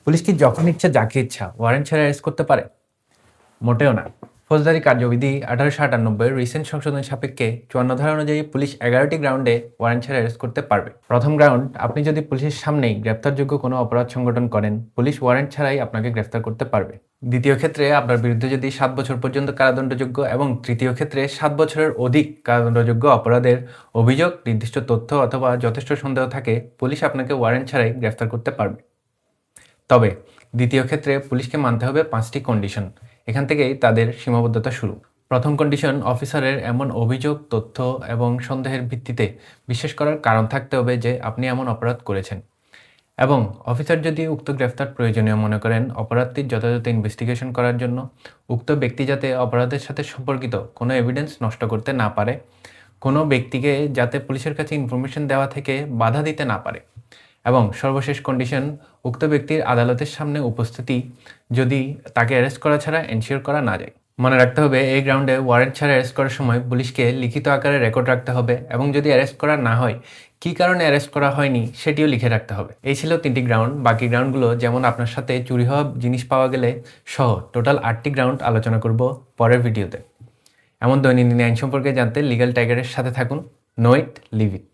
Police কি যখন ইচ্ছা যাকে ইচ্ছা ওয়ারেন্ট ছাড়া অ্যারেস্ট করতে পারে? মোটেও না। ফৌজদারি কার্যবিধি 1898 রিসেন্ট সংশোধন সাপেক্ষে 54 ধারা অনুযায়ী পুলিশ 11টি গ্রাউন্ডে ওয়ারেন্ট ছাড়া অ্যারেস্ট করতে পারবে। প্রথম গ্রাউন্ড, আপনি যদি পুলিশের সামনেই গ্রেপ্তারযোগ্য কোনো অপরাধ সংগঠন করেন, পুলিশ ওয়ারেন্ট ছাড়াই আপনাকে গ্রেফতার করতে পারবে। দ্বিতীয় ক্ষেত্রে, আপনার বিরুদ্ধে যদি 7 বছর পর্যন্ত কারাদণ্ডযোগ্য এবং তৃতীয় ক্ষেত্রে 7 বছরের অধিক কারাদণ্ডযোগ্য অপরাধের অভিযোগ, নির্দিষ্ট তথ্য অথবা যথেষ্ট সন্দেহ থাকে, পুলিশ আপনাকে ওয়ারেন্ট ছাড়াই গ্রেফতার করতে পারবে। তবে দ্বিতীয় ক্ষেত্রে পুলিশকে মানতে হবে 5টি কন্ডিশন। এখান থেকেই তাদের সীমাবদ্ধতা শুরু। প্রথম কন্ডিশন, অফিসারের এমন অভিযোগ, তথ্য এবং সন্দেহের ভিত্তিতে বিশ্বাস করার কারণ থাকতে হবে যে আপনি এমন অপরাধ করেছেন, এবং অফিসার যদি উক্ত গ্রেফতার প্রয়োজনীয় মনে করেন অপরাধটির যথাযথ ইনভেস্টিগেশন করার জন্য, উক্ত ব্যক্তি যাতে অপরাধের সাথে সম্পর্কিত কোনো এভিডেন্স নষ্ট করতে না পারে, কোনো ব্যক্তিকে যাতে পুলিশের কাছে ইনফরমেশন দেওয়া থেকে বাধা দিতে না পারে, এবং সর্বশেষ কন্ডিশন, উক্ত ব্যক্তির আদালতের সামনে উপস্থিতি যদি তাকে অ্যারেস্ট করা ছাড়া এনশিওর করা না যায়। মনে রাখতে হবে, এই গ্রাউন্ডে ওয়ারেন্ট ছাড়া অ্যারেস্ট করার সময় পুলিশকে লিখিত আকারে রেকর্ড রাখতে হবে, এবং যদি অ্যারেস্ট করা না হয় কী কারণে অ্যারেস্ট করা হয়নি সেটিও লিখে রাখতে হবে। এই ছিল 3টি গ্রাউন্ড। বাকি গ্রাউন্ডগুলো, যেমন আপনার সাথে চুরি হওয়া জিনিস পাওয়া গেলে সহ টোটাল 8টি গ্রাউন্ড আলোচনা করব পরের ভিডিওতে। এমন দৈনন্দিন আইন সম্পর্কে জানতে লিগ্যাল টাইগারের সাথে থাকুন। Know it, live it.